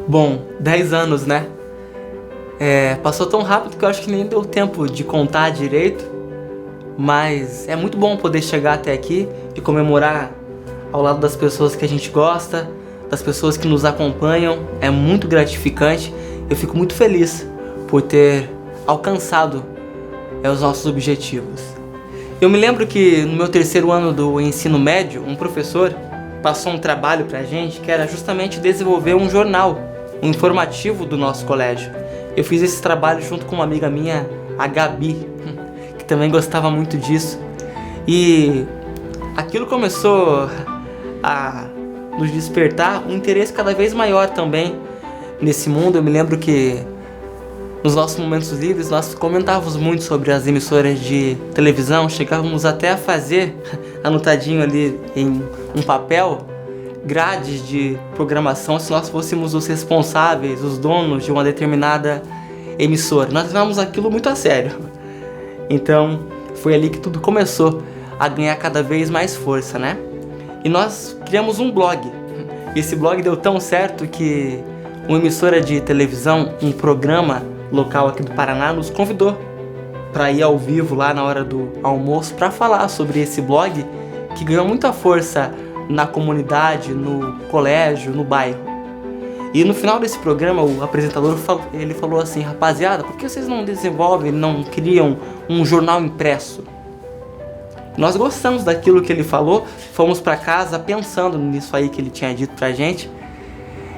Bom, 10 anos, né? Passou tão rápido que eu acho que nem deu tempo de contar direito, mas é muito bom poder chegar até aqui e comemorar ao lado das pessoas que a gente gosta, das pessoas que nos acompanham. É muito gratificante. Eu fico muito feliz por ter alcançado os nossos objetivos. Eu me lembro que no meu terceiro ano do ensino médio, um professor passou um trabalho pra gente que era justamente desenvolver um jornal, um informativo do nosso colégio. Eu fiz esse trabalho junto com uma amiga minha, a Gabi, que também gostava muito disso. E aquilo começou a nos despertar um interesse cada vez maior também nesse mundo. Eu me lembro que nos nossos momentos livres nós comentávamos muito sobre as emissoras de televisão, chegávamos até a fazer, anotadinho ali em um papel, grades de programação se nós fôssemos os responsáveis, os donos de uma determinada emissora. Nós levávamos aquilo muito a sério. Então foi ali que tudo começou a ganhar cada vez mais força, né? E nós criamos um blog. Esse blog deu tão certo que uma emissora de televisão, um programa local aqui do Paraná, nos convidou para ir ao vivo lá na hora do almoço para falar sobre esse blog que ganhou muita força na comunidade, no colégio, no bairro. E no final desse programa o apresentador ele falou assim: rapaziada, por que vocês não desenvolvem, não criam um jornal impresso? Nós gostamos daquilo que ele falou, fomos para casa pensando nisso aí que ele tinha dito pra gente.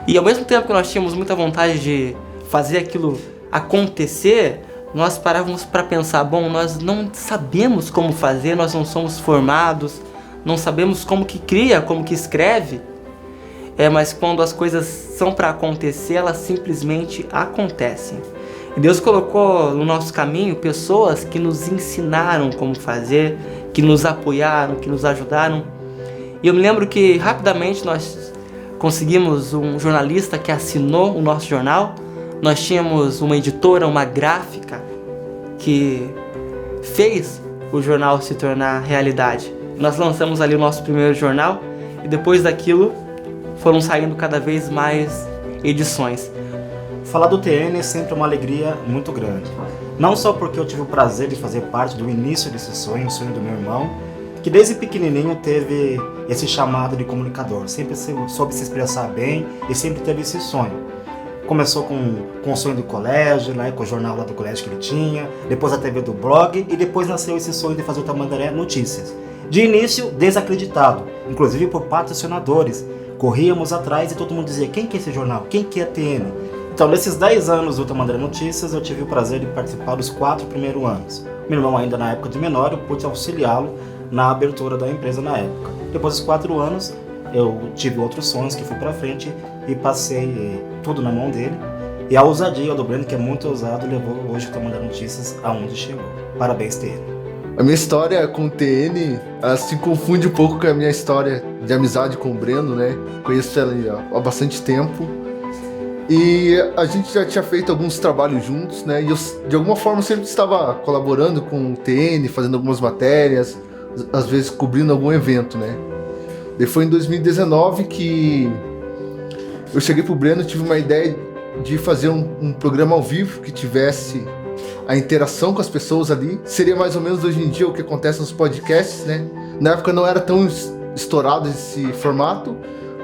E ao mesmo tempo que nós tínhamos muita vontade de fazer aquilo acontecer, nós parávamos para pensar: bom, nós não sabemos como fazer, nós não somos formados, não sabemos como que cria, como que escreve. Mas quando as coisas são para acontecer, elas simplesmente acontecem. E Deus colocou no nosso caminho pessoas que nos ensinaram como fazer, que nos apoiaram, que nos ajudaram. E eu me lembro que rapidamente nós conseguimos um jornalista que assinou o nosso jornal. Nós tínhamos uma editora, uma gráfica, que fez o jornal se tornar realidade. Nós lançamos ali o nosso primeiro jornal e depois daquilo foram saindo cada vez mais edições. Falar do TN é sempre uma alegria muito grande. Não só porque eu tive o prazer de fazer parte do início desse sonho, o sonho do meu irmão, que desde pequenininho teve esse chamado de comunicador, sempre soube se expressar bem e sempre teve esse sonho. Começou com o sonho do colégio, né, com o jornal lá do colégio que ele tinha, depois a TV do blog e depois nasceu esse sonho de fazer o Tamandaré Notícias. De início, desacreditado, inclusive por patrocinadores. Corríamos atrás e todo mundo dizia: quem que é esse jornal? Quem que é a TN? Então, nesses 10 anos do Tamandaré Notícias, eu tive o prazer de participar dos 4 primeiros anos. Meu irmão ainda na época de menor, eu pude auxiliá-lo na abertura da empresa na época. Depois dos 4 anos, eu tive outros sonhos que fui pra frente e passei tudo na mão dele. E a ousadia do Breno, que é muito ousado, levou hoje o Tamandaré Notícias aonde chegou. Parabéns, TN. A minha história com o TN se confunde um pouco com a minha história de amizade com o Breno, né? Conheço ele há bastante tempo. E a gente já tinha feito alguns trabalhos juntos, né? E eu, de alguma forma, sempre estava colaborando com o TN, fazendo algumas matérias, às vezes cobrindo algum evento, né? E foi em 2019 que eu cheguei pro Breno e tive uma ideia de fazer um programa ao vivo que tivesse a interação com as pessoas ali. Seria mais ou menos hoje em dia o que acontece nos podcasts, né? Na época não era tão estourado esse formato,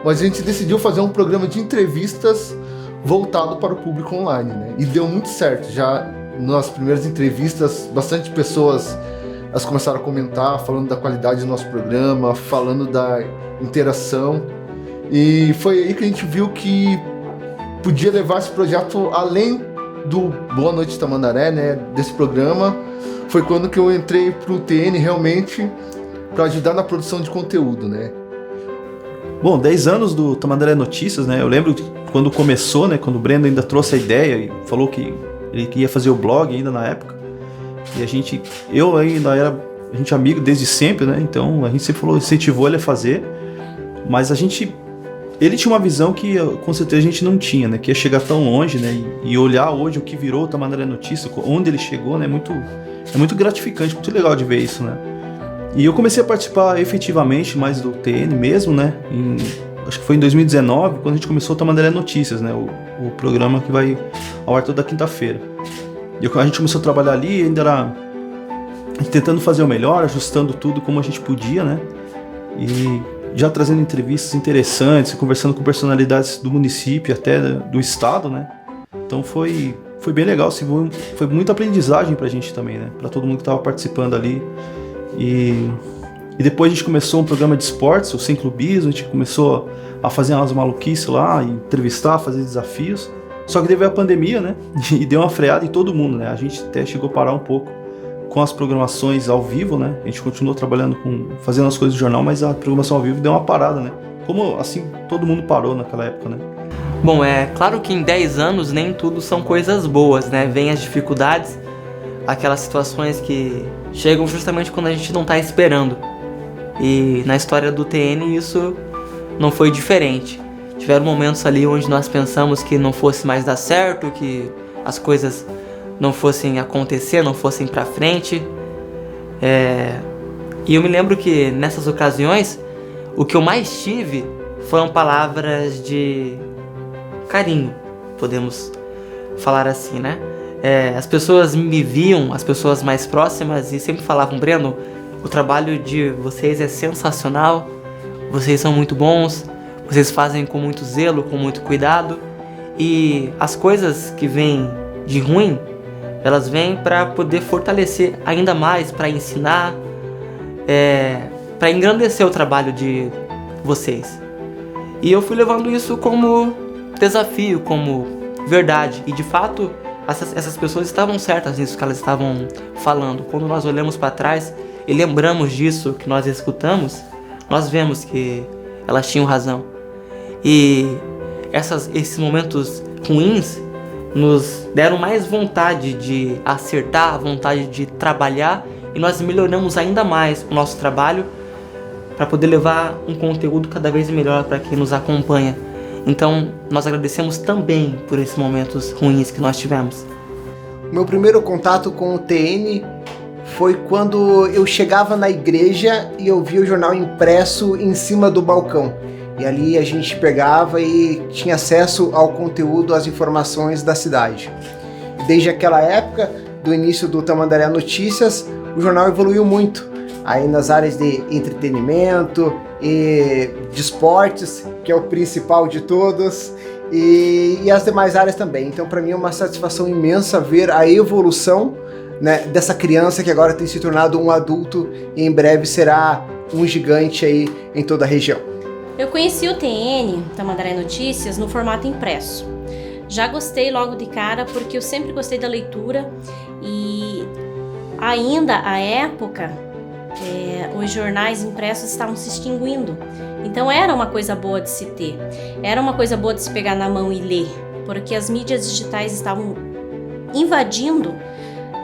mas a gente decidiu fazer um programa de entrevistas voltado para o público online, né? E deu muito certo. Já nas primeiras entrevistas, bastante pessoas elas começaram a comentar, falando da qualidade do nosso programa, falando da interação. E foi aí que a gente viu que podia levar esse projeto além do Boa Noite Tamandaré, né? Desse programa. Foi quando que eu entrei pro TN realmente para ajudar na produção de conteúdo, né? Bom, 10 anos do Tamandaré Notícias, né? Eu lembro quando começou, né? Quando o Breno ainda trouxe a ideia e falou que ele ia fazer o blog ainda na época. E a gente é amigo desde sempre, né? Então a gente sempre incentivou ele a fazer. Mas ele tinha uma visão que com certeza a gente não tinha, né? Que ia chegar tão longe, né? E olhar hoje o que virou o Tamandaré Notícias, onde ele chegou, né? É muito gratificante, muito legal de ver isso, né? E eu comecei a participar efetivamente mais do TN mesmo, né? Em acho que foi em 2019, quando a gente começou o Tamandaré Notícias, né? O programa que vai ao ar toda quinta-feira. E a gente começou a trabalhar ali, ainda era tentando fazer o melhor, ajustando tudo como a gente podia, né? E já trazendo entrevistas interessantes, conversando com personalidades do município, até do estado, né? Então foi bem legal, assim, foi muita aprendizagem pra gente também, né? Pra todo mundo que tava participando ali. E depois a gente começou um programa de esportes, o Sem Clubismo, a gente começou a fazer umas maluquices lá, entrevistar, fazer desafios. Só que teve a pandemia, né? E deu uma freada em todo mundo, né? A gente até chegou a parar um pouco com as programações ao vivo, né? A gente continuou trabalhando fazendo as coisas do jornal, mas a programação ao vivo deu uma parada, né? Como assim todo mundo parou naquela época, né? Bom, é claro que em 10 anos nem tudo são coisas boas, né? Vem as dificuldades, aquelas situações que chegam justamente quando a gente não tá esperando. E na história do TN isso não foi diferente. Tiveram momentos ali onde nós pensamos que não fosse mais dar certo, que as coisas não fossem acontecer, não fossem pra frente. E eu me lembro que nessas ocasiões, o que eu mais tive foram palavras de carinho, podemos falar assim, né? As pessoas me viam, as pessoas mais próximas, e sempre falavam: Breno, o trabalho de vocês é sensacional, vocês são muito bons, vocês fazem com muito zelo, com muito cuidado, e as coisas que vêm de ruim, elas vêm para poder fortalecer ainda mais, para ensinar, para engrandecer o trabalho de vocês. E eu fui levando isso como desafio, como verdade, e de fato essas pessoas estavam certas nisso que elas estavam falando. Quando nós olhamos para trás e lembramos disso que nós escutamos, nós vemos que elas tinham razão. E esses momentos ruins nos deram mais vontade de acertar, vontade de trabalhar, e nós melhoramos ainda mais o nosso trabalho para poder levar um conteúdo cada vez melhor para quem nos acompanha. Então, nós agradecemos também por esses momentos ruins que nós tivemos. Meu primeiro contato com o TN foi quando eu chegava na igreja e eu via o jornal impresso em cima do balcão. E ali a gente pegava e tinha acesso ao conteúdo, às informações da cidade. E desde aquela época, do início do Tamandaré Notícias, o jornal evoluiu muito. Aí nas áreas de entretenimento e de esportes, que é o principal de todos, e as demais áreas também. Então, para mim é uma satisfação imensa ver a evolução, né, dessa criança que agora tem se tornado um adulto e em breve será um gigante aí em toda a região. Eu conheci o TN, Tamandaré Notícias, no formato impresso. Já gostei logo de cara porque eu sempre gostei da leitura e ainda à época os jornais impressos estavam se extinguindo. Então era uma coisa boa de se ter, era uma coisa boa de se pegar na mão e ler, porque as mídias digitais estavam invadindo,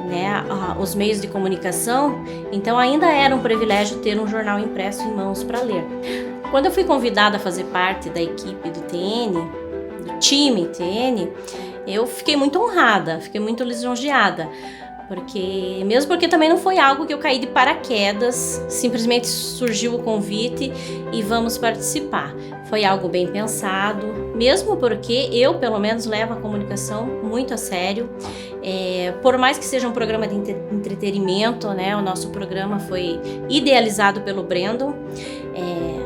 né, os meios de comunicação, então ainda era um privilégio ter um jornal impresso em mãos para ler. Quando eu fui convidada a fazer parte da equipe do TN, do time TN, eu fiquei muito honrada, fiquei muito lisonjeada, porque também não foi algo que eu caí de paraquedas, simplesmente surgiu o convite e vamos participar. Foi algo bem pensado, mesmo porque eu, pelo menos, levo a comunicação muito a sério. Por mais que seja um programa de entretenimento, né, o nosso programa foi idealizado pelo Brandon.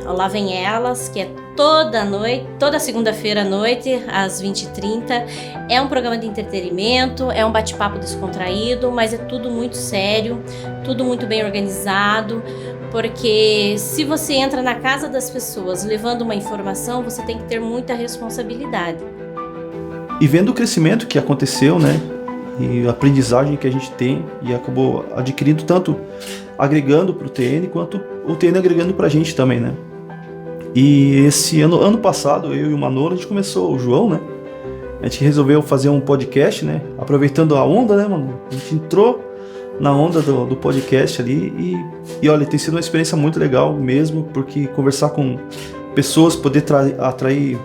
Lá Vem Elas, que é toda segunda-feira à noite, às 20h30. É um programa de entretenimento, é um bate-papo descontraído, mas é tudo muito sério, tudo muito bem organizado, porque se você entra na casa das pessoas levando uma informação, você tem que ter muita responsabilidade. E vendo o crescimento que aconteceu, né, e a aprendizagem que a gente tem e acabou adquirindo, tanto agregando para o TN, quanto o TN agregando para a gente também, né. E esse ano passado, eu e o Manolo, a gente começou, o João, né, a gente resolveu fazer um podcast, né, aproveitando a onda, né, mano, a gente entrou na onda do podcast ali e olha, tem sido uma experiência muito legal mesmo, porque conversar com pessoas, poder atrair,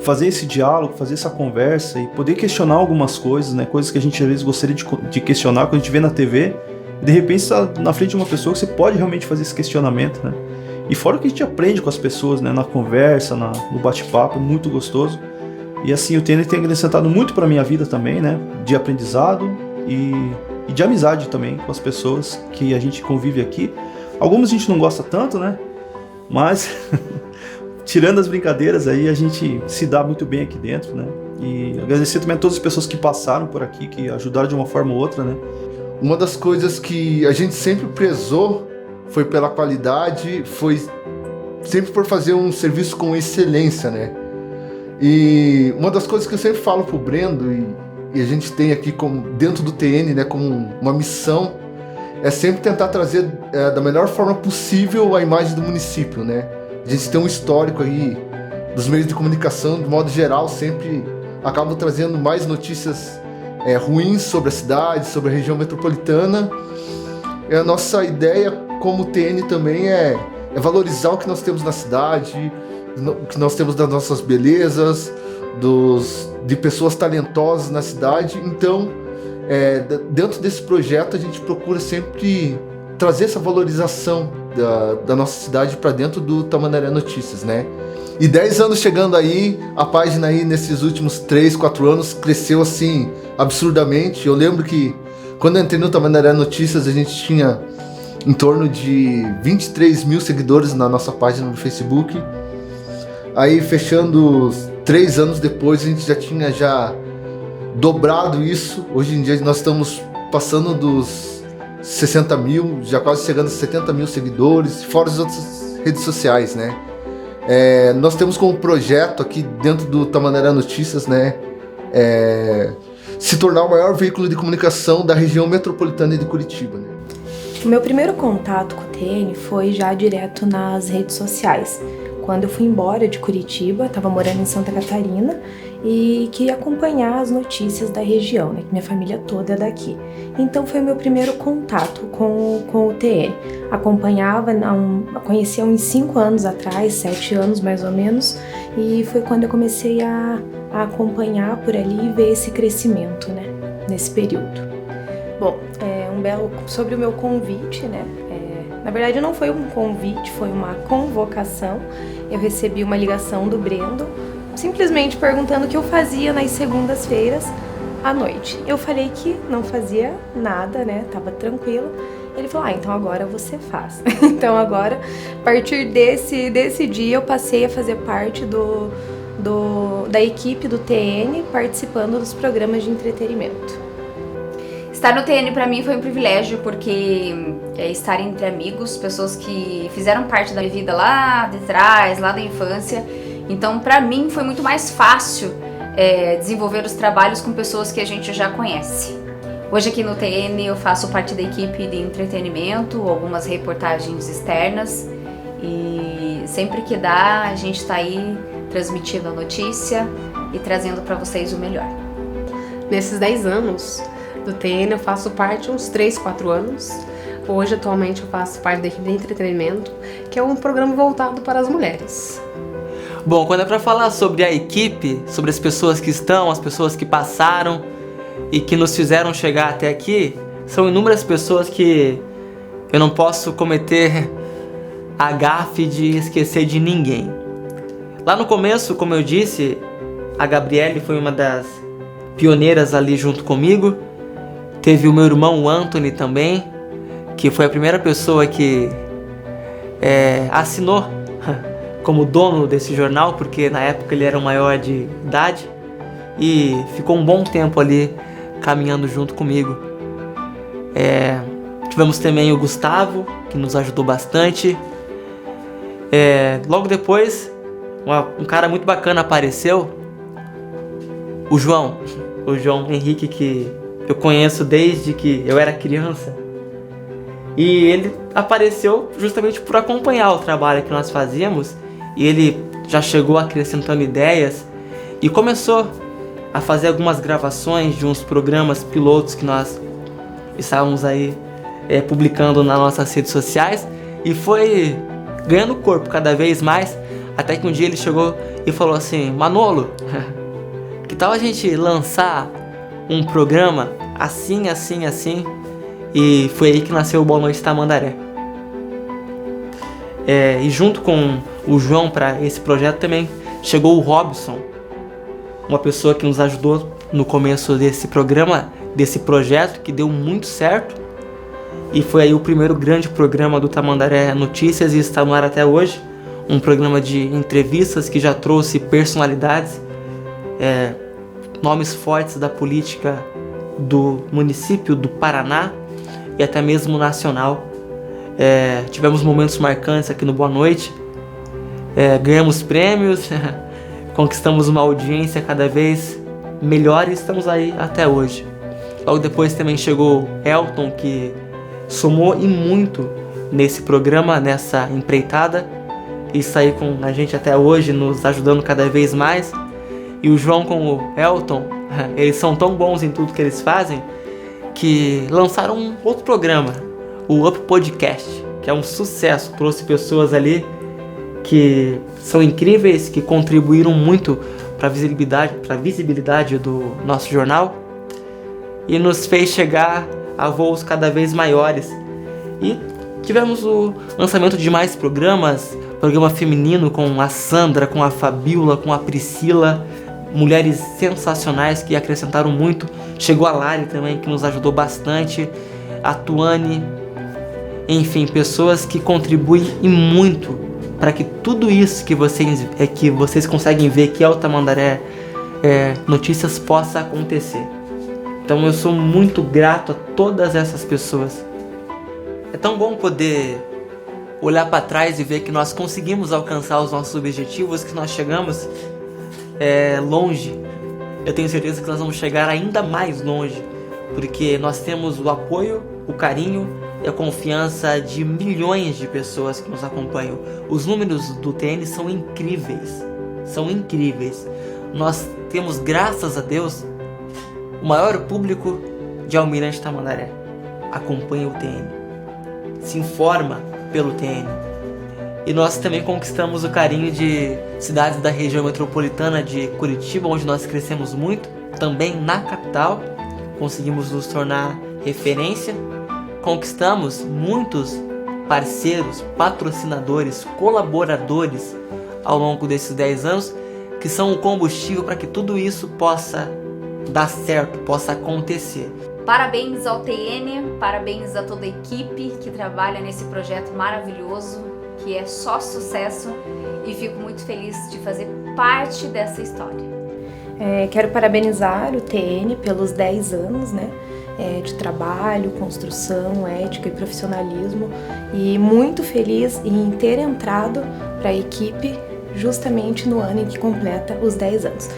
fazer esse diálogo, fazer essa conversa e poder questionar algumas coisas, né, coisas que a gente às vezes gostaria de questionar quando a gente vê na TV, e de repente está na frente de uma pessoa que você pode realmente fazer esse questionamento, né. E fora que a gente aprende com as pessoas, né? Na conversa, no bate-papo, é muito gostoso. E assim, o TN tem acrescentado muito para minha vida também, né? De aprendizado e de amizade também com as pessoas que a gente convive aqui. Algumas a gente não gosta tanto, né? Mas, tirando as brincadeiras aí, a gente se dá muito bem aqui dentro, né? E agradecer também a todas as pessoas que passaram por aqui, que ajudaram de uma forma ou outra, né? Uma das coisas que a gente sempre prezou foi pela qualidade, foi sempre por fazer um serviço com excelência, né? E uma das coisas que eu sempre falo pro Brendo, e a gente tem aqui dentro do TN, né, como uma missão, é sempre tentar trazer da melhor forma possível a imagem do município, né? A gente tem um histórico aí dos meios de comunicação, de modo geral, sempre acabam trazendo mais notícias ruins sobre a cidade, sobre a região metropolitana. E a nossa ideia como TN também é valorizar o que nós temos na cidade, o que nós temos das nossas belezas, de pessoas talentosas na cidade. Então, dentro desse projeto, a gente procura sempre trazer essa valorização da nossa cidade para dentro do Tamandaré Notícias, né? E 10 anos chegando aí, a página aí nesses últimos 3, 4 anos cresceu assim absurdamente. Eu lembro que quando eu entrei no Tamandaré Notícias, a gente tinha em torno de 23 mil seguidores na nossa página no Facebook. Aí, fechando 3 anos depois, a gente já tinha dobrado isso. Hoje em dia nós estamos passando dos 60 mil, já quase chegando a 70 mil seguidores, fora as outras redes sociais, né? Nós temos como projeto aqui dentro do Tamandaré Notícias, né, se tornar o maior veículo de comunicação da região metropolitana de Curitiba, né? O meu primeiro contato com o TN foi já direto nas redes sociais. Quando eu fui embora de Curitiba, estava morando em Santa Catarina e queria acompanhar as notícias da região, né, que minha família toda é daqui. Então foi o meu primeiro contato com o TN. Conhecia uns 5 anos atrás, 7 anos mais ou menos, e foi quando eu comecei a acompanhar por ali e ver esse crescimento, né, nesse período. Bom, sobre o meu convite, né? Na verdade não foi um convite, foi uma convocação. Eu recebi uma ligação do Brendo, simplesmente perguntando o que eu fazia nas segundas-feiras à noite. Eu falei que não fazia nada, né? Tava tranquilo. Ele falou, então agora você faz. Então agora, a partir desse dia, eu passei a fazer parte da equipe do TN, participando dos programas de entretenimento. Estar no TN para mim foi um privilégio, porque estar entre amigos, pessoas que fizeram parte da minha vida lá de trás, lá da infância. Então, para mim, foi muito mais fácil desenvolver os trabalhos com pessoas que a gente já conhece. Hoje aqui no TN eu faço parte da equipe de entretenimento, algumas reportagens externas, e sempre que dá a gente está aí transmitindo a notícia e trazendo para vocês o melhor. Nesses 10 anos do TN eu faço parte uns 3, 4 anos. Hoje, atualmente, eu faço parte da equipe de entretenimento, que é um programa voltado para as mulheres. Bom, quando é para falar sobre a equipe, sobre as pessoas que estão, as pessoas que passaram e que nos fizeram chegar até aqui, são inúmeras pessoas que eu não posso cometer a gafe de esquecer de ninguém. Lá no começo, como eu disse, a Gabriele foi uma das pioneiras ali junto comigo. Teve o meu irmão, o Anthony, também, que foi a primeira pessoa que assinou como dono desse jornal, porque na época ele era o maior de idade, e ficou um bom tempo ali caminhando junto comigo. Tivemos também o Gustavo, que nos ajudou bastante. Logo depois, um cara muito bacana apareceu, o João Henrique, que eu conheço desde que eu era criança, e ele apareceu justamente por acompanhar o trabalho que nós fazíamos, e ele já chegou acrescentando ideias e começou a fazer algumas gravações de uns programas pilotos que nós estávamos aí publicando nas nossas redes sociais, e foi ganhando corpo cada vez mais, até que um dia ele chegou e falou assim: Manolo, que tal a gente lançar um programa assim, assim, assim? E foi aí que nasceu o Boa Noite Tamandaré. E junto com o João para esse projeto também chegou o Robson, uma pessoa que nos ajudou no começo desse programa, desse projeto, que deu muito certo. E foi aí o primeiro grande programa do Tamandaré Notícias e está no ar até hoje. Um programa de entrevistas que já trouxe personalidades, nomes fortes da política do município do Paraná e até mesmo nacional. Tivemos momentos marcantes aqui no Boa Noite, ganhamos prêmios, conquistamos uma audiência cada vez melhor e estamos aí até hoje. Logo depois também chegou Elton, que somou e muito nesse programa, nessa empreitada, e está aí com a gente até hoje, nos ajudando cada vez mais. E o João com o Elton, eles são tão bons em tudo que eles fazem, que lançaram um outro programa, o Up Podcast, que é um sucesso, trouxe pessoas ali que são incríveis, que contribuíram muito para a visibilidade do nosso jornal e nos fez chegar a voos cada vez maiores. E tivemos o lançamento de mais programas, programa feminino com a Sandra, com a Fabíola, com a Priscila, mulheres sensacionais que acrescentaram muito. Chegou a Lari também, que nos ajudou bastante, a Tuane, enfim, pessoas que contribuem e muito para que tudo isso que vocês conseguem ver que é o Tamandaré Notícias possa acontecer. Então eu sou muito grato a todas essas pessoas. É tão bom poder olhar para trás e ver que nós conseguimos alcançar os nossos objetivos, que nós chegamos longe. Eu tenho certeza que nós vamos chegar ainda mais longe, porque nós temos o apoio, o carinho e a confiança de milhões de pessoas que nos acompanham. Os números do TN são incríveis, Nós temos, graças a Deus, o maior público de Almirante Tamandaré. Acompanha o TN, se informa pelo TN. E nós também conquistamos o carinho de cidades da região metropolitana de Curitiba, onde nós crescemos muito. Também na capital, conseguimos nos tornar referência. Conquistamos muitos parceiros, patrocinadores, colaboradores ao longo desses 10 anos, que são o combustível para que tudo isso possa dar certo, possa acontecer. Parabéns ao TN, parabéns a toda a equipe que trabalha nesse projeto maravilhoso, que é só sucesso, e fico muito feliz de fazer parte dessa história. Quero parabenizar o TN pelos 10 anos, de trabalho, construção, ética e profissionalismo, e muito feliz em ter entrado para a equipe justamente no ano em que completa os 10 anos.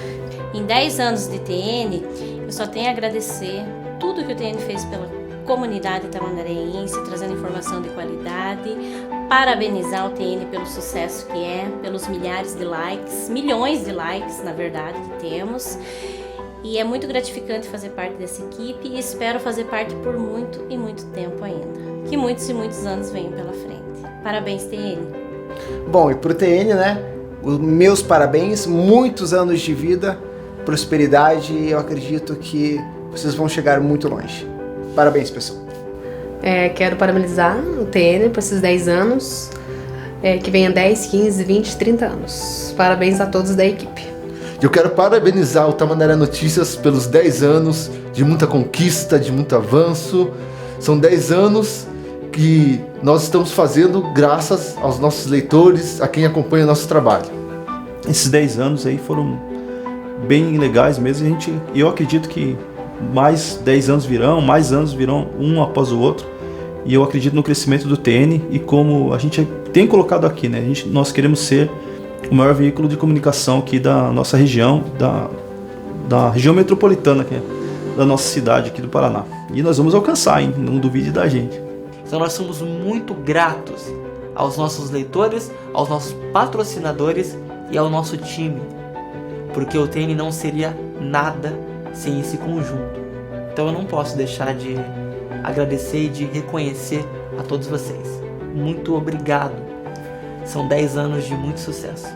Em 10 anos de TN, eu só tenho a agradecer tudo que o TN fez pela comunidade tamandareense, trazendo informação de qualidade, parabenizar o TN pelo sucesso que é, pelos milhares de likes, milhões de likes, na verdade, que temos. E é muito gratificante fazer parte dessa equipe e espero fazer parte por muito e muito tempo ainda. Que muitos e muitos anos venham pela frente. Parabéns, TN. Bom, e pro TN, os meus parabéns, muitos anos de vida, prosperidade, e eu acredito que vocês vão chegar muito longe. Parabéns, pessoal. Quero parabenizar o TN por esses 10 anos, que venha 10, 15, 20, 30 anos. Parabéns a todos da equipe. Eu quero parabenizar o Tamandaré Notícias pelos 10 anos de muita conquista, de muito avanço. São 10 anos que nós estamos fazendo graças aos nossos leitores, a quem acompanha o nosso trabalho. Esses 10 anos aí foram bem legais mesmo. Eu acredito que mais 10 anos virão, mais anos virão um após o outro. E eu acredito no crescimento do TN e como a gente tem colocado aqui, nós queremos ser o maior veículo de comunicação aqui da nossa região, da região metropolitana, que é da nossa cidade aqui do Paraná. E nós vamos alcançar, hein? Não duvide da gente. Então nós somos muito gratos aos nossos leitores, aos nossos patrocinadores e ao nosso time, porque o TN não seria nada sem esse conjunto. Então eu não posso deixar de agradecer e de reconhecer a todos vocês. Muito obrigado. São 10 anos de muito sucesso.